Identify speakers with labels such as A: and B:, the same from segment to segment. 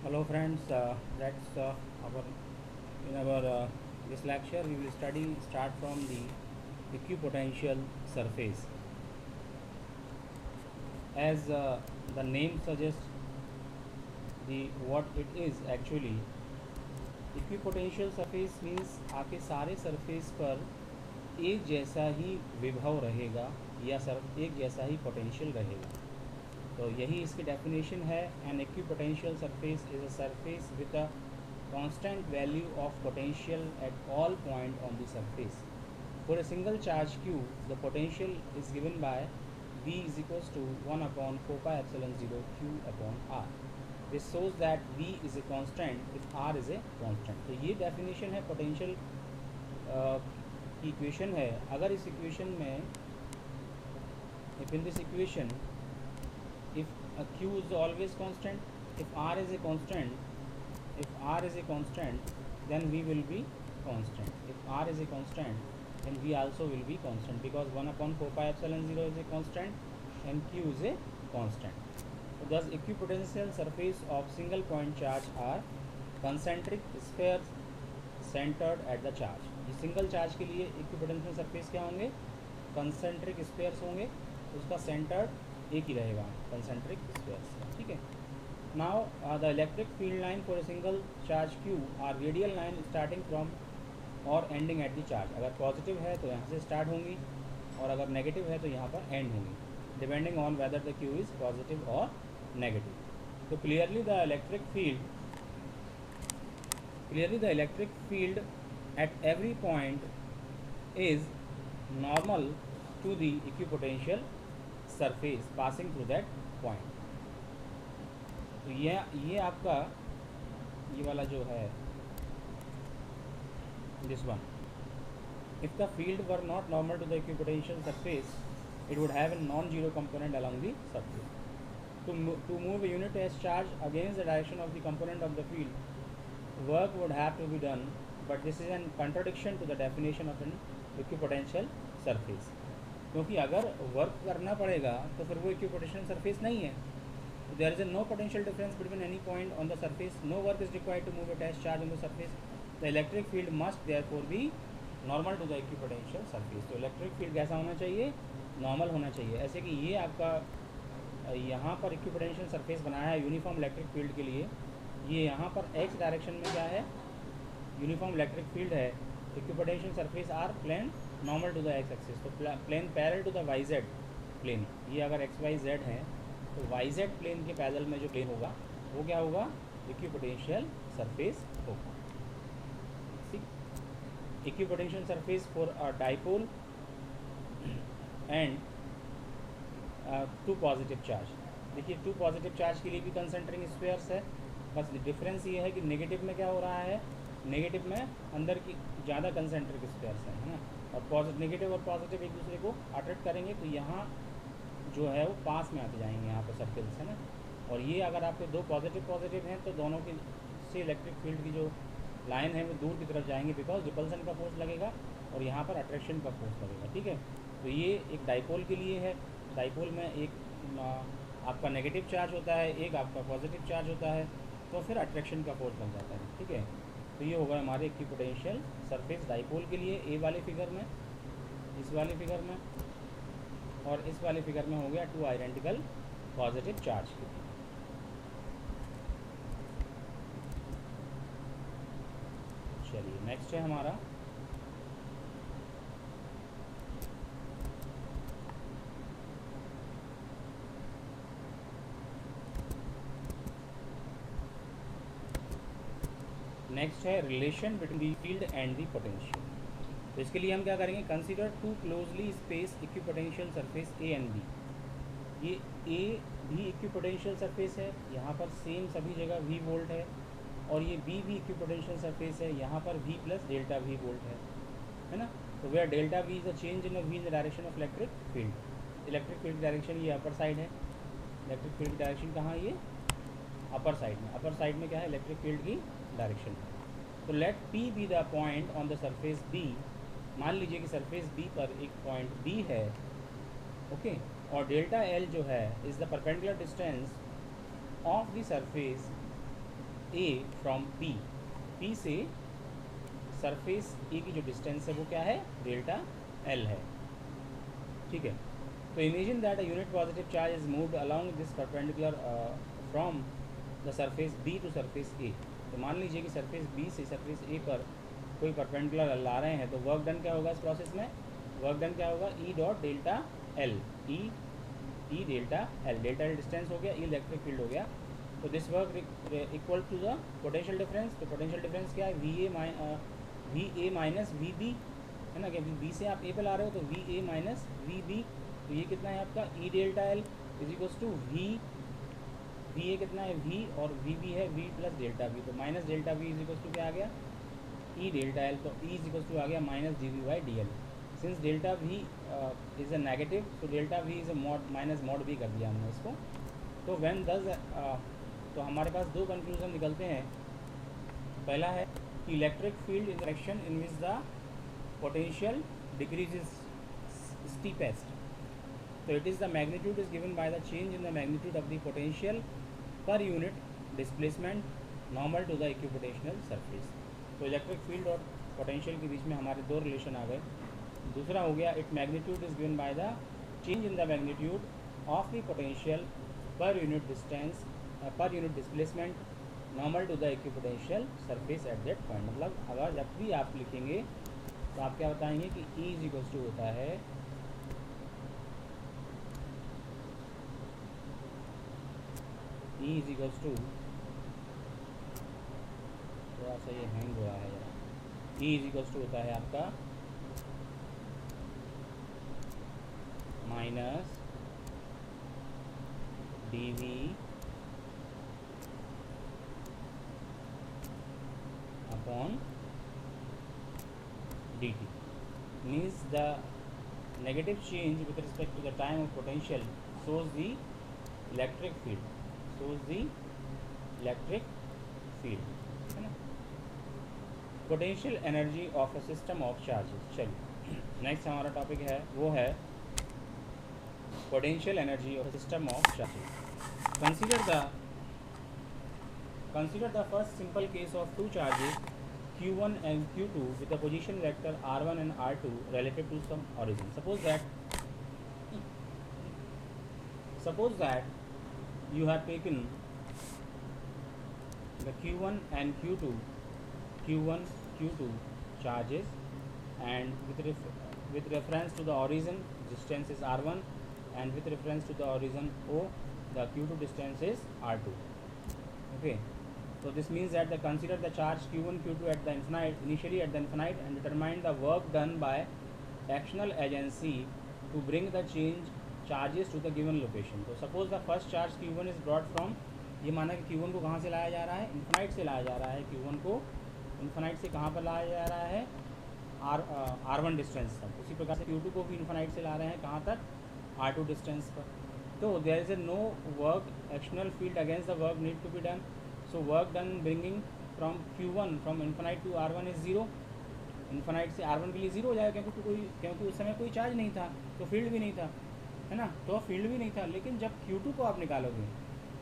A: Hello friends, that's our in our this lecture we will start from the equipotential surface. As the name suggests, the what it is actually equipotential surface means आपके सारे surface पर एक जैसा ही विभव रहेगा या sir एक जैसा ही पोटेंशियल रहेगा। तो यही इसकी डेफिनेशन है। An equipotential surface is a surface with a constant value of potential at all point on the surface. For a single charge q, the potential is given by V is equals to 1 upon 4 pi epsilon 0 q upon r. This shows that V is a constant if R is a constant. तो ये definition है potential की equation है। अगर इस equation में if in this equation if q is always constant, if r is a constant, then V will be constant. If r is a constant, then V also will be constant, because 1 upon 4 pi epsilon 0 is a constant and q is a constant. So thus equipotential surface of single point charge are concentric spheres centered at the charge. ये single charge के लिए equipotential surface क्या होंगे? Concentric spheres होंगे। उसका centred एक ही रहेगा, concentric spheres. ठीक है। Now the electric field line for a single charge Q R radial line starting from और एंडिंग एट द चार्ज। अगर पॉजिटिव है तो यहाँ से स्टार्ट होंगी और अगर नेगेटिव है तो यहाँ पर एंड होंगी, depending on whether the Q is positive और नेगेटिव। तो clearly the electric field at every point is normal to the equipotential surface passing through that point. तो ये आपका ये वाला जो है this one, if the field were not normal to the equipotential surface, it would have a non-zero component along the surface. To move a unit as charge against the direction of the component of the field, work would have to be done, but this is an contradiction to the definition of an equipotential surface. क्योंकि अगर work करना पड़ेगा तो फिर वो equipotential surface नहीं है। There is no potential difference between any point on the surface, no work is required to move a test charge on the surface. The electric field must therefore be normal to the equipotential surface. तो electric field कैसा होना चाहिए? Normal होना चाहिए। ऐसे कि ये आपका यहाँ पर इक्विपोटेंशियल सरफेस बनाया है यूनिफॉर्म इलेक्ट्रिक फील्ड के लिए। ये यहाँ पर एक्स डायरेक्शन में क्या है? यूनिफॉर्म इलेक्ट्रिक फील्ड है। Equipotential surface are plane normal to the X axis, तो plane parallel to the Y Z plane. ये अगर एक्स वाई जेड है तो वाई जेड प्लेन के पैरेलल में जो प्लेन होगा वो क्या होगा? इक्विपोटेंशियल सरफेस होगा। ठीक। Equipotential surface for a dipole and two positive charge. देखिए टू पॉजिटिव चार्ज के लिए भी कंसेंट्रिक स्फीयर्स है, बस डिफरेंस ये है कि नेगेटिव में क्या हो रहा है? नेगेटिव में अंदर की ज़्यादा कंसेंट्रिक स्फीयर्स हैं, है ना, और नेगेटिव और पॉजिटिव एक दूसरे को अट्रैक्ट करेंगे तो यहाँ जो है वो पास में आते जाएंगे यहाँ पर सर्कल्स, है ना। और ये अगर आपके दो पॉजिटिव हैं तो दोनों की से इलेक्ट्रिक फील्ड की जो लाइन है वो दूर की तरफ जाएंगे, बिकॉज रिपल्सन का फोर्स लगेगा और यहाँ पर अट्रैक्शन का फोर्स लगेगा। ठीक है। तो ये एक डाइपोल के लिए है। डाइपोल में एक आपका नेगेटिव चार्ज होता है, एक आपका पॉजिटिव चार्ज होता है, तो फिर अट्रैक्शन का फोर्स लग जाता है। ठीक है। तो ये होगा हमारे इक्विपोटेंशियल सरफेस डाइपोल के लिए ए वाले फिगर में, इस वाले फिगर में और इस वाले फिगर में हो गया टू आइडेंटिकल पॉजिटिव चार्ज के लिए। चलिए नेक्स्ट है हमारा relation between the field and the potential. तो इसके लिए हम क्या करेंगे? Consider two closely space equipotential surface A and B. ये ए भी इक्विपोटेंशियल सरफेस है, यहाँ पर सेम सभी जगह वी वोल्ट है, और ये बी भी इक्विपोटेंशियल सरफेस है, यहाँ पर V plus delta V volt है ना। तो where delta V is a change in V in the direction of electric field. Electric field direction ये अपर साइड है। इलेक्ट्रिक फील्ड डायरेक्शन कहाँ है? ये अपर साइड में। अपर साइड में क्या है? इलेक्ट्रिक फील्ड की डायरेक्शन है। तो let P be the point on the surface B. मान लीजिए कि सरफेस बी पर एक पॉइंट बी है, ओके, और डेल्टा एल जो है is the perpendicular distance of the surface A from P, P से सरफेस ए की जो डिस्टेंस है वो क्या है, डेल्टा एल है, ठीक है। तो imagine that a unit positive charge is moved along this perpendicular from the surface B to surface A. तो मान लीजिए कि सरफेस बी से सरफेस ए पर कोई परपेंडिकुलर ला रहे हैं, तो वर्क डन क्या होगा इस प्रोसेस में, वर्क डन क्या होगा, E dot delta L, E delta L, delta L distance हो गया, ई इलेक्ट्रिक फील्ड हो गया। तो this work equal to the potential difference. तो पोटेंशियल डिफरेंस क्या है, V A minus V B, है ना, क्योंकि बी से आप ए पे ला रहे हो, तो V A minus V B, तो ये कितना है आपका E delta L is equals to V A कितना है वी, और वी बी है वी प्लस डेल्टा वी, तो minus delta V is equals to क्या आ गया, ई डेल्टा एल, तो ई इज इक्वल्स टू आ गया minus D V by D L. Since delta V is a negative, तो delta V is a mod, minus mod we कर दिया हमने इसको। तो व्हेन दस तो हमारे पास दो कंक्लूजन निकलते हैं। पहला है कि electric field in direction in which the potential decreases steepest, so it is the magnitude is given by the change in the magnitude of the potential per unit displacement normal to the equipotential surface। तो electric field और potential के बीच में हमारे दो relation आ गए। दूसरा हो गया it magnitude is given by the change in the magnitude of the potential per unit distance per unit displacement normal to the equipotential surface at that point. मतलब अगर जब भी आप लिखेंगे तो आप क्या बताएंगे कि ई इज इक्वल्स टू होता है ई इज इक्वल्स टू, थोड़ा सा ये हैंग हो रहा है जरा, ई इज इक्वल्स टू होता है आपका minus D V upon D T, means the negative change with respect to the time of potential shows the electric field, shows the electric field, है ना। Potential energy of a system of charges. चलिए next हमारा topic है वो है potential energy of system of charges. Consider the first simple case of two charges Q1 and Q2 with the position vector R1 and R2 relative to some origin. Suppose that you have taken the Q1 and Q2 charges, and with reference to the origin distance is R1, and with reference to the origin O the Q2 distance is R2. Okay, so this means that consider the charge Q1 Q2 at the initially at the infinite, and determine the work done by actional agency to bring the change charges to the given location. तो suppose the first charge Q1 is brought from, ये माना कि Q1 को कहाँ से लाया जा रहा है, इन्फिनाइट से लाया जा रहा है। Q1 को इन्फिनाइट से कहाँ पर लाया जा रहा है, R1 डिस्टेंस तक। उसी प्रकार से Q2 को भी इन्फिनाइट से ला रहे हैं कहाँ तक, R2 डिस्टेंस पर। तो there is no work external field against the work need to be done. So work done bringing from Q1 from infinite to R1 is zero. Infinite से R1 के लिए ज़ीरो हो जाएगा, क्योंकि उस समय कोई चार्ज नहीं था, तो फील्ड भी नहीं था, है ना, तो फील्ड भी नहीं था। लेकिन जब Q2 को आप निकालोगे,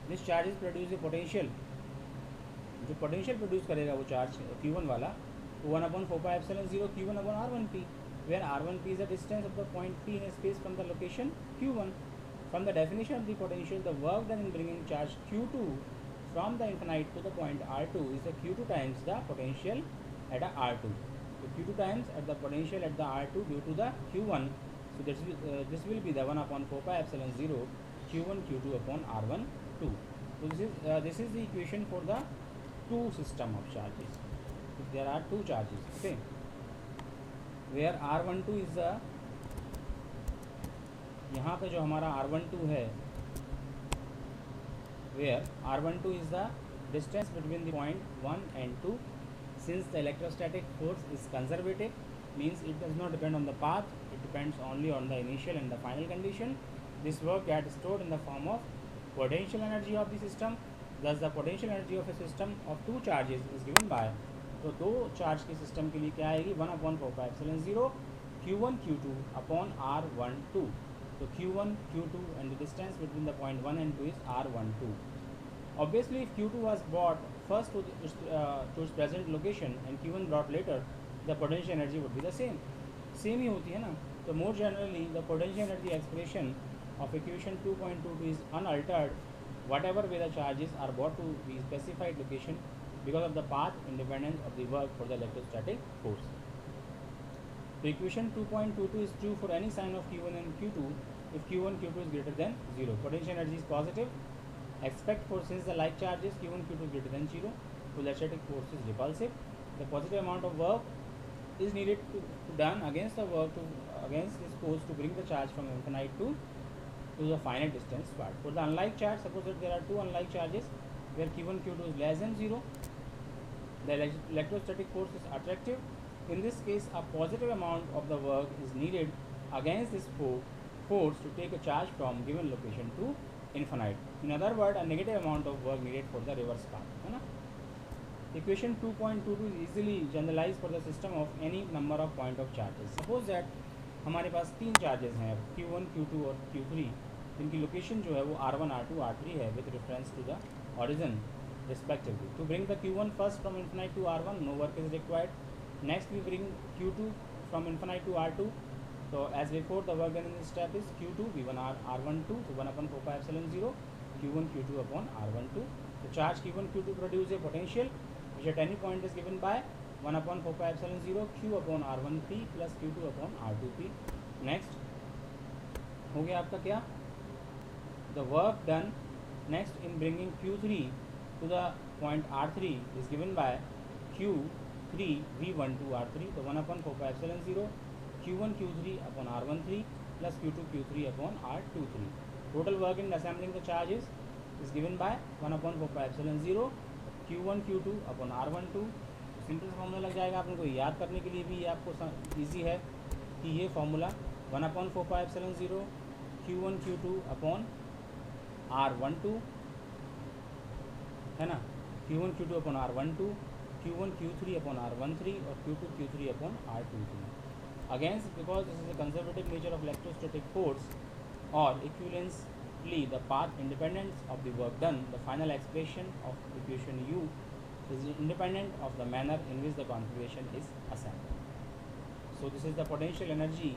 A: this charge is produce a potential, जो पोटेंशियल प्रोड्यूस करेगा वो चार्ज Q1 वाला, तो 1/4πε0 Q1 upon R1p, where R1p is the distance of the point P in space from the location Q1. From the definition of the potential, the work done in bringing charge Q2 from the infinite to the point R2 is the Q2 times the potential at a R2. So Q2 times at the potential at the R2 due to the Q1. So this will be the 1/4πε0 Q1 Q2 upon R1 2. So this is the equation for the two system of charges. If there are two charges, okay, where R12 is the, यहाँ पे जो हमारा R12 है, where R12 is the distance between the point 1 and 2. Since the electrostatic force is conservative, means it does not depend on the path, it depends only on the initial and the final condition. This work gets stored in the form of potential energy of the system. Thus the potential energy of a system of two charges is given by, तो दो charge के system के लिए क्या आएगी, 1/4πε0 Q1 Q2 upon R12. तो Q1 Q2 and the distance between the point 1 and 2 is R12. Obviously, if Q2 was brought first to its present location and Q1 brought later, the potential energy would be the same. Same ही होती है ना. So more generally, the potential energy expression of equation 2.22 is unaltered whatever way the charges are brought to the specified location because of the path independence of the work for the electrostatic force. The equation 2.22 is true for any sign of Q1 and Q2 if Q1 Q2 is greater than 0. Potential energy is positive. Expect for since the like charges Q1 Q2 is greater than 0, so electrostatic force is repulsive. The positive amount of work is needed to done against this force to bring the charge from infinite to the finite distance part. For the unlike charge, suppose that there are two unlike charges where Q1 Q2 is less than 0, the electrostatic force is attractive. In this case, a positive amount of the work is needed against this force to take a charge from given location to infinite. In other words, a negative amount of work needed for the reverse path, है ना. Equation 2.22 is easily generalized for the system of any number of point of charges. Suppose that हमारे पास तीन charges हैं Q1, Q2 और Q3, जिनकी location जो है वो R1, R2, R3 है with reference to the origin respectively. To bring the Q1 first from infinite to R1, no work is required. Next we bring Q2 from infinite to R2. So as before, the work done in this step is Q2 V1 R12, so 1 upon 4 pi epsilon 0, Q1 Q2 upon R12. The charge Q1 Q2 produce a potential which at any point is given by 1 upon 4 pi epsilon 0 Q upon R1p plus Q2 upon R2p. Next हो गया आपका क्या, the work done next in bringing Q3 to the point R3 is given by Q3 V1 to R3, so 1 upon 4 pi epsilon 0 Q1 Q3 upon R13 plus Q2 Q3 upon R23. Total work in assembling the charges is given by 1 upon 4 pi epsilon 0 Q1 Q2 upon R12. Simple formula लग जाएगा. आपको याद करने के लिए भी ये आपको ईजी है कि ये formula 1 upon 4 pi epsilon 0 Q1 Q2 upon R12 है ना, Q1 Q2 upon R12, Q1 Q3 upon R13 और Q2 Q3 upon R23. Against, because this is a conservative nature of electrostatic force or equivalently the path independence of the work done, the final expression of equation U is independent of the manner in which the configuration is assembled. So this is the potential energy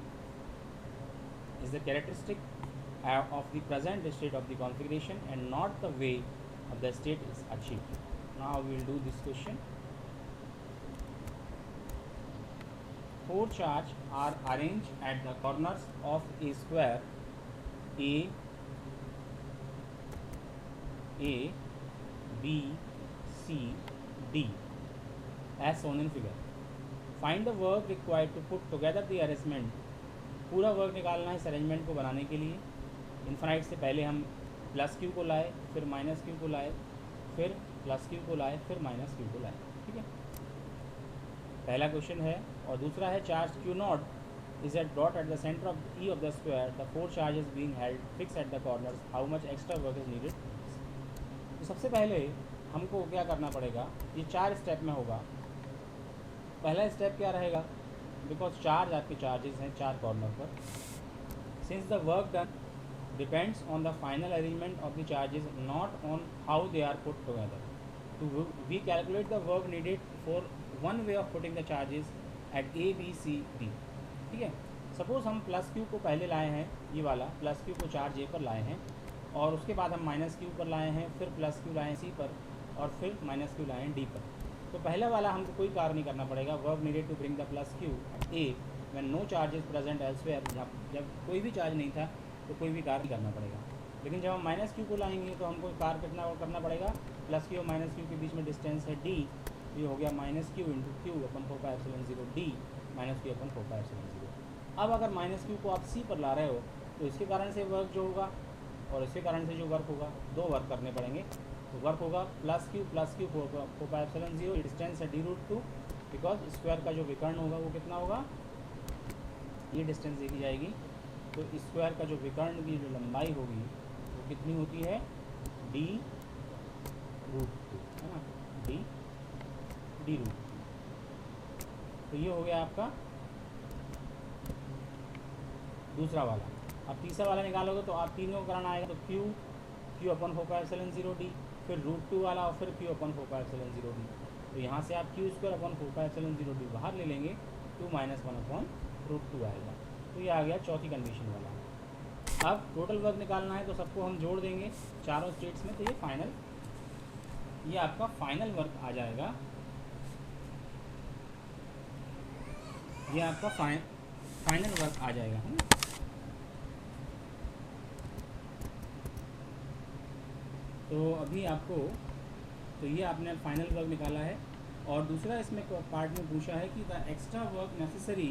A: is the characteristic of the present state of the configuration and not the way of the state is achieved. Now we will do this question. Four charges are arranged at the corners of a square A, B, C, D as shown in figure. Find the work required to put together the arrangement. पूरा work निकालना है इस arrangement को बनाने के लिए. Infinite से पहले हम प्लस क्यू को लाए, फिर माइनस क्यू को लाए, फिर प्लस क्यू को लाए, फिर माइनस क्यू को लाए. ठीक है, पहला क्वेश्चन है. और दूसरा है charge Q naught is at brought at the centre of E of the square, the four charges being held fix at the corners, how much extra work is needed. तो सबसे पहले हमको क्या करना पड़ेगा, ये चार स्टेप में होगा. पहला स्टेप क्या रहेगा, बिकॉज चार्ज आपके चार्जेस हैं चार कॉर्नर पर. Since the work done depends on the final arrangement of the charges not on how they are put together, तो we calculate the work needed for one way of putting the charges at A B C D. ठीक है, suppose हम plus Q को पहले लाए हैं, ये वाला प्लस क्यू को चार्ज ए पर लाए हैं, और उसके बाद हम माइनस क्यू पर लाए हैं, फिर प्लस क्यू लाए हैं सी पर, और फिर माइनस क्यू लाए हैं डी पर. तो पहले वाला हमको कोई कार्य नहीं करना पड़ेगा. Work needed to bring the plus Q A when no charges present elsewhere, जब कोई भी चार्ज नहीं था तो कोई भी कार्य करना पड़ेगा. लेकिन जब हम माइनस क्यू को लाएंगे तो हमको कार्य कितना करना पड़ेगा, प्लस क्यू और माइनस क्यू के बीच में डिस्टेंस है डी, ये हो गया minus Q into Q upon 4 pi epsilon 0 D minus Q upon 4 pi epsilon 0. अब अगर माइनस क्यू को आप सी पर ला रहे हो तो इसके कारण से वर्क जो होगा और इसके कारण से जो वर्क होगा, दो वर्क करने पड़ेंगे. तो वर्क होगा plus Q 4 pi epsilon 0, distance है डी रूट 2, बिकॉज स्क्वायर का जो विकर्ण होगा वो कितना होगा, ये डिस्टेंस देखी जाएगी. तो स्क्वायर का जो विकर्ण की जो लंबाई होगी वो कितनी होती है, डी रूट 2, है ना, डी रूट 2. तो ये हो गया आपका दूसरा वाला. अब तीसरा वाला निकालोगे तो आप तीनों को करना आएगा. तो Q upon 4 pi epsilon 0 D, फिर √2 वाला और फिर Q अपन 4πε0d। तो यहाँ से आप Q स्क्वायर अपन 4πε0d बाहर ले लेंगे, 2 - 1 अपन √2 आएगा। तो ये आ गया चौथी कंडीशन वाला। अब टोटल वर्क निकालना है तो सबको हम जोड़ देंगे चारों स्टेट्स में, तो ये फाइनल, ये आपका फाइनल वर्क आ जाएगा। ये आपका फाइनल वर्क आ जाएगा, है ना। तो अभी आपको, तो ये आपने फाइनल वर्क निकाला है। और दूसरा इसमें पार्ट में पूछा है कि the extra work necessary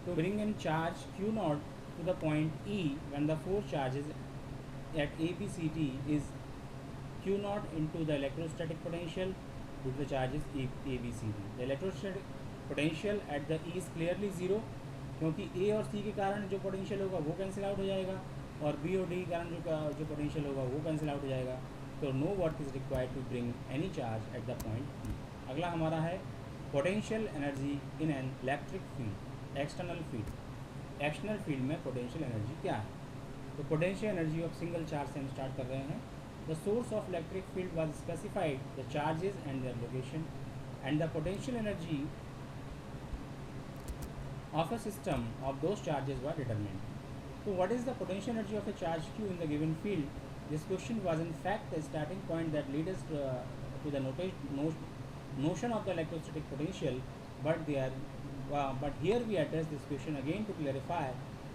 A: to bring in charge Q0 to the point E when the force charges at ABCD is Q0 into the electrostatic potential due to the charges ABCD. The electrostatic potential at the E is clearly zero, क्योंकि A और C के कारण जो potential होगा वो cancel out हो जाएगा, और B और D के कारण जो पोटेंशियल होगा वो कैंसिल आउट हो जाएगा। तो no work is required to bring any charge at the point E। अगला हमारा है potential energy in an electric field, external field. External field में पोटेंशियल एनर्जी क्या है? तो potential energy of single charge से हम स्टार्ट कर रहे हैं। The source of electric field was specified, the charges and their location, and the potential energy of a system of those charges were determined. So what is the potential energy of a charge Q in the given field? This question was in fact the starting point that led us to the notion of the electrostatic potential, but here we address this question again to clarify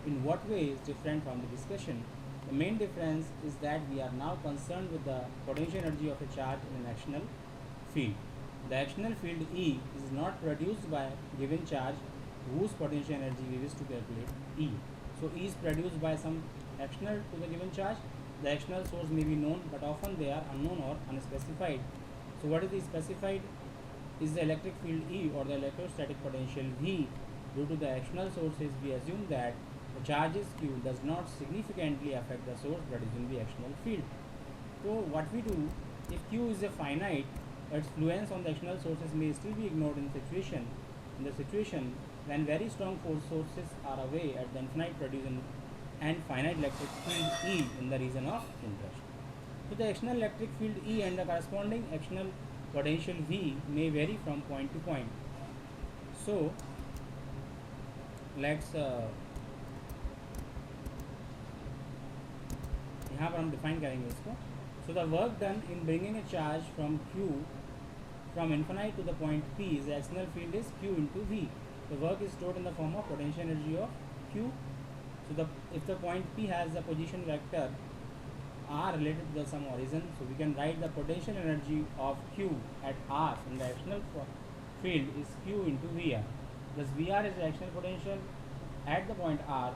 A: in what way is different from the discussion. The main difference is that we are now concerned with the potential energy of a charge in an actional field. The actional field E is not produced by given charge whose potential energy we wish to calculate E. So E is produced by some actional to the given charge. The actional source may be known, but often they are unknown or unspecified. So what is the specified? Is the electric field E or the electrostatic potential V. Due to the actional sources, we assume that the charges Q does not significantly affect the source producing the actional field. So what we do, if Q is a finite, its influence on the actional sources may still be ignored in the situation when very strong force sources are away at the infinite producing and finite electric field E in the region of interest. So the actional electric field E and the corresponding actional potential V may vary from point to point. So let's यहाँ पर हम define करेंगे इसको। So the work done in bringing a charge from Q from infinite to the point P is external field is Q into V. The work is stored in the form of potential energy of Q. So if the point P has the position vector R related to some origin, so we can write the potential energy of Q at R in the external field is Q into VR. Thus VR is the external potential at the point R.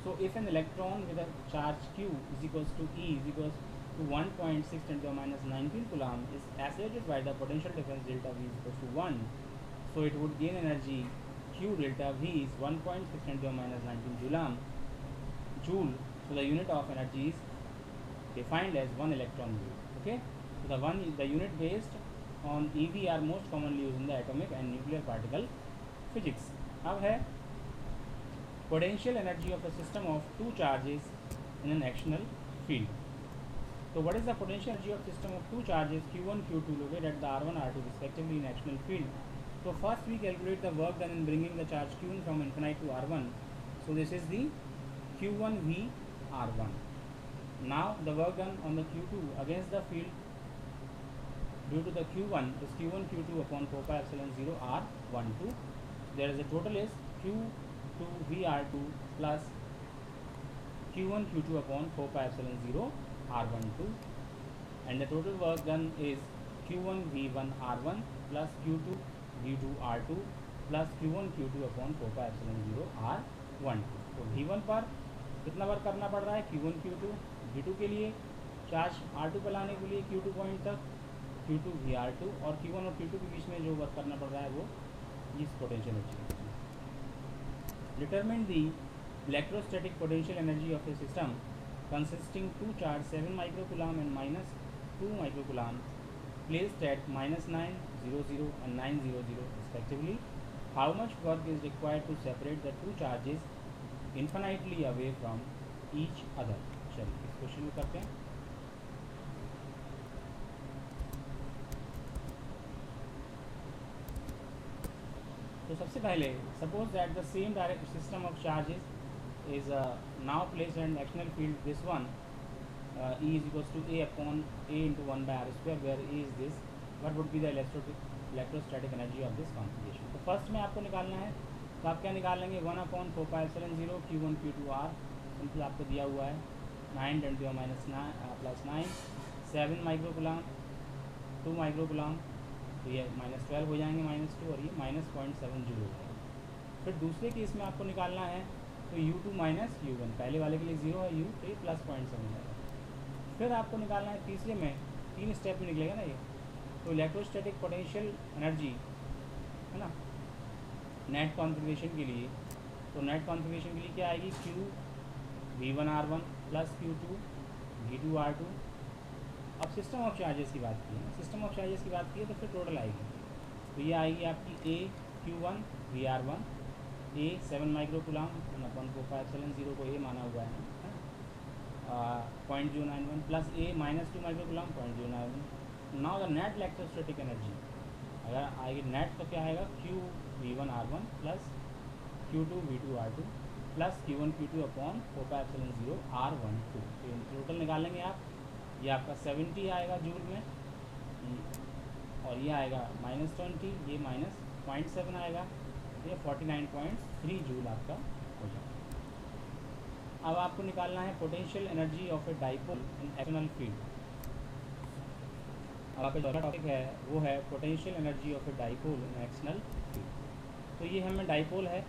A: So if an electron with a charge Q is equals to E is equals to 1.6 × 10⁻19 coulomb is accelerated by the potential difference delta V is equals to 1. So it would gain energy Q delta V is 1.6 × 10⁻19 joule. So the unit of energy is defined as 1 electron volt. Okay. So the unit based on EV are most commonly used in the atomic and nuclear particle physics. अब है potential energy of a system of two charges in an actional field. So what is the potential energy of system of two charges Q1 Q2 located at the R1 R2 respectively in actional field? So first we calculate the work done in bringing the charge Q1 from infinite to R1. So this is the Q1 V R1. Now the work done on the Q2 against the field due to the Q1 is Q1 Q2 upon 4πε0 R12. There is a total is Q2 VR2 plus Q1 Q2 upon 4πε0 R12, and the total work done is Q1 V1 R1 plus Q2 V2 R2 plus Q1 Q2 upon 4πε0 R12. तो V1 पर कितना work करना पड़ रहा है? Q1 Q2, V2 के लिए charge R2 पर लाने के लिए Q2 पॉइंट तक Q2 VR2, और Q1 और Q2 के बीच में जो वर्क करना पड़ रहा है वो इस potential energy. Determine the electrostatic potential energy of a system consisting two charge 7 microcoulomb and -2 microcoulomb placed at -9, 00 and 900 respectively. How much work is required to separate the two charges infinitely away from each other? चलिए इस question को करते हैं। तो सबसे पहले suppose that the same direct system of charges is now place and external field this one E is equals to A upon A into 1 by R square, where A is this. What would be the electrostatic energy of this configuration? तो first में आपको निकालना है, तो आप क्या निकाल लेंगे 1 upon 4 pi epsilon 0 Q1 Q2 R, simple आपको दिया हुआ है 9 10 to minus 9 plus 9 7 microcoulomb 2 microcoulomb, तो ये माइनस 12 हो जाएंगे -2 और ये -0.7 जूल हो जाएगा। फिर दूसरे केस में आपको निकालना है तो U2 माइनस U1, पहले वाले के लिए 0 है, U तो ये प्लस 0.7 है। फिर आपको निकालना है तीसरे में, 3 स्टेप में निकलेगा ना ये, तो इलेक्ट्रोस्टैटिक पोटेंशियल एनर्जी है ना नेट कॉन्फ़िगरेशन के लिए, तो नेट कॉन्फ़िगरेशन के लिए क्या आएगी Q V1R1 plus Q2 V2R2। अब सिस्टम ऑफ चार्जेस की बात की है, सिस्टम ऑफ चार्जेस की बात की है तो फिर टोटल आएगी, तो ये आएगी आपकी A Q1 VR1 A 7 microcoulomb 1/4 को A माना हुआ है 0.091 plus A -2 microcoulomb 0.091। Now the net electrostatic energy अगर आएगी नेट तो क्या आएगा Q V1R1 plus Q2 V2R2 plus Q1 Q2 upon 4π0 R12। तो टोटल निकालेंगे आप, ये आपका 70 आएगा जूल में और ये आएगा -20, ये -0.7 आएगा, ये 49.3 जूल आपका हो जाएगा। अब आपको निकालना है potential energy of a dipole in external field. अब आपका जो टॉपिक है वो है potential energy of a dipole in external field. तो ये हमें डाइपोल है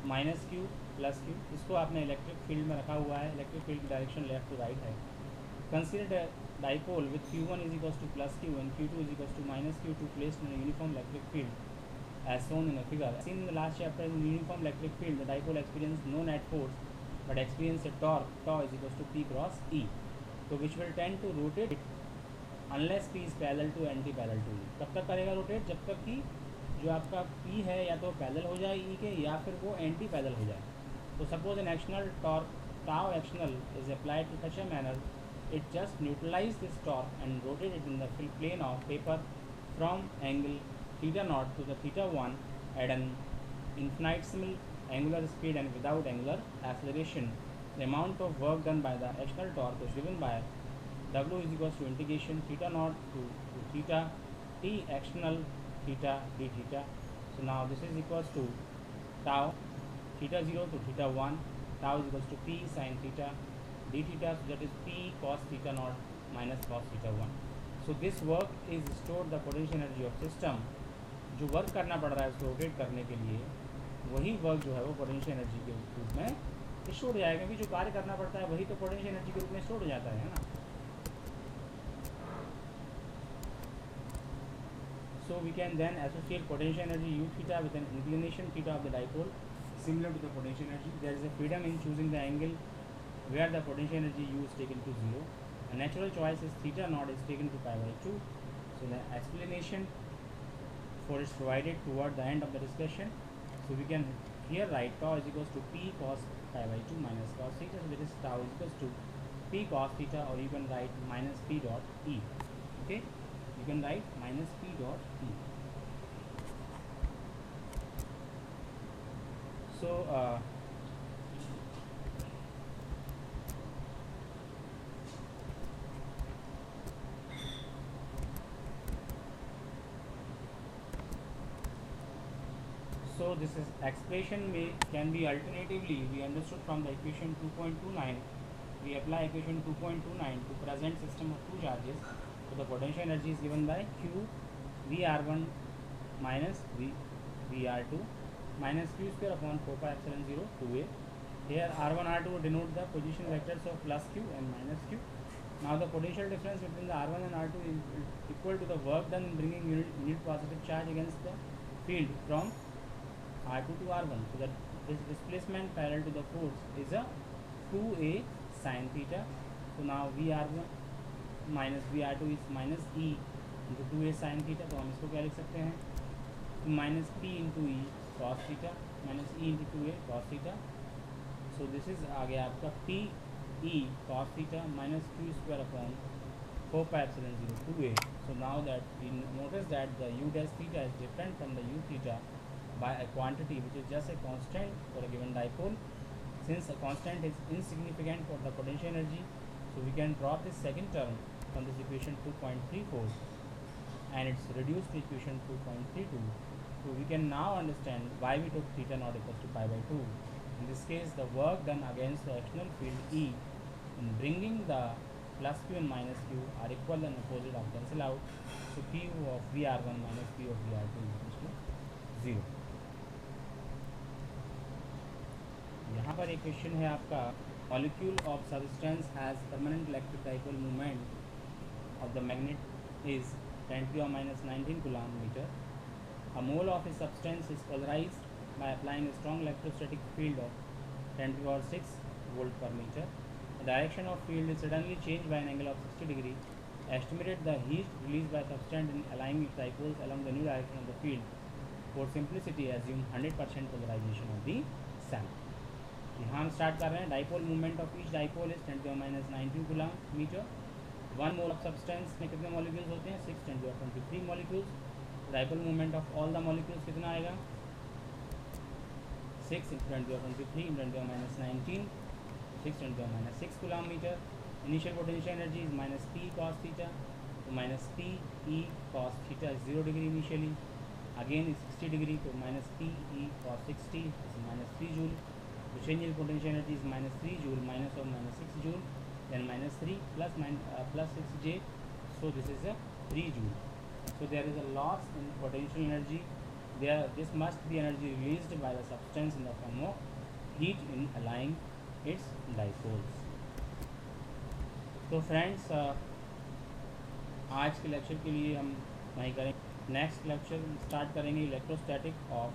A: -Q प्लस Q, इसको आपने इलेक्ट्रिक फील्ड में रखा हुआ है, इलेक्ट्रिक फील्ड की डायरेक्शन लेफ्ट टू राइट है। Consider dipole with Q1 is equals two plus Q and Q2 is equals to -Q2 placed in a uniform electric field as shown in the figure. Seen in the last chapter, in uniform electric field, the dipole experiences no net force but experience a torque, tau is equals to P cross E, so which will tend to rotate unless P is parallel to anti-parallel to E। कब तक करेगा rotate? जब तक कि जो आपका P है या तो पैरेलल हो जाए E के या फिर वो एंटी पैरेलल हो जाए। तो suppose an external torque tau external is applied to such a manner it just neutralize this torque and rotate it in the plane of paper from angle theta naught to the theta 1 at an infinitesimal angular speed and without angular acceleration. The amount of work done by the actional torque is given by W is equals to integration theta naught to theta t actional theta d theta. So now this is equals to tau theta 0 to theta 1, tau is equals to P sin theta d theta, so that is P cos theta naught minus cos theta 1. So this work is stored the potential energy of system। जो work करना पड़ रहा है उसको rotate करने के लिए, वही वर्क जो है वो पोटेंशियल एनर्जी के रूप में स्टोर हो जाएगा, क्योंकि जो कार्य करना पड़ता है वही तो पोटेंशियल एनर्जी के रूप में स्टोर हो जाता है ना। So we can then associate potential energy U theta with an inclination theta of the dipole similar to the potential energy. There is a freedom in choosing the angle where the potential energy U is taken to 0. A natural choice is theta naught is taken to pi/2. So the explanation for is provided toward the end of the discussion. So we can here write tau is equals to P cos pi/2 minus cos theta. So that is tau is equals to P cos theta, or you can write minus P dot E. Okay, you can write minus P dot E. So so this is expression can be alternatively we understood from the equation 2.29. We apply equation 2.29 to present system of two charges. So the potential energy is given by Q VR1 minus VR2 minus Q square upon 4π0 2a. Here R1 R2 denote the position vectors of plus Q and minus Q. Now the potential difference between the R1 and R2 is equal to the work done in bringing unit positive charge against the field from R2 to R1. So that this displacement parallel to the force is a 2a sin theta. So now VR1 minus VR2 is minus E into 2a sin theta. तो हम इसको क्या लिख सकते हैं, minus P into E cos theta minus E into 2a cos theta. So this is आ गया आपका P E cos theta minus Q square upon 4 pi epsilon 0 2a. So now that we notice that the u dash theta is different from the u theta by a quantity which is just a constant for a given dipole. Since a constant is insignificant for the potential energy, so we can drop this second term from this equation 2.34 and it's reduced to equation 2.32. So we can now understand why we took theta not equals to pi by 2. In this case, the work done against the external field E in bringing the plus q and minus q are equal and opposite of cancel out. So P of VR1 minus P of VR2 is equals to 0. यहाँ पर एक question है आपका, molecule of substance has permanent electric dipole moment of the magnet is 10 to the minus 19 coulomb meter. A mole of a substance is polarized by applying a strong electrostatic field of 10 to the power 6 volt per meter. The direction of field is suddenly changed by an angle of 60 degree. Estimate the heat released by substance in aligning its dipoles along the new direction of the field. For simplicity, assume 100% polarization of the sample. यहाँ हम start कर रहे हैं. Dipole movement of each dipole is 10 to the minus 19 coulomb metre. 1 mole of substance में कितने molecules होते हैं? 6 10 to the 23 molecules. Dipole movement of all the molecules कितना आएगा? 6 into 10 to the 23 into 10 to the minus 19, 6 10 to the minus 6 coulomb meter. Initial potential energy is minus p cos theta. So minus p e cos theta is 0 degree initially. Again is 60 degree, so minus p e cos 60 is minus 3 joule. The change in potential energy is minus 3 joule minus of minus 6 joule, then minus 3 plus 6 j. So this is a 3 joule. So there is a loss in potential energy. This must be energy released by the substance in the form of heat in aligning its dipoles. तो friends, आज के lecture के लिए हम वहीं करेंगे. Next lecture start करेंगे electrostatic of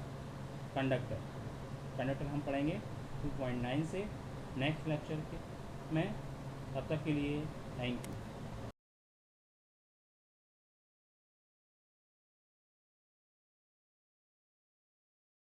A: conductor हम पढ़ेंगे 2.9 से नेक्स्ट लेक्चर में. तब तक के लिए थैंक यू.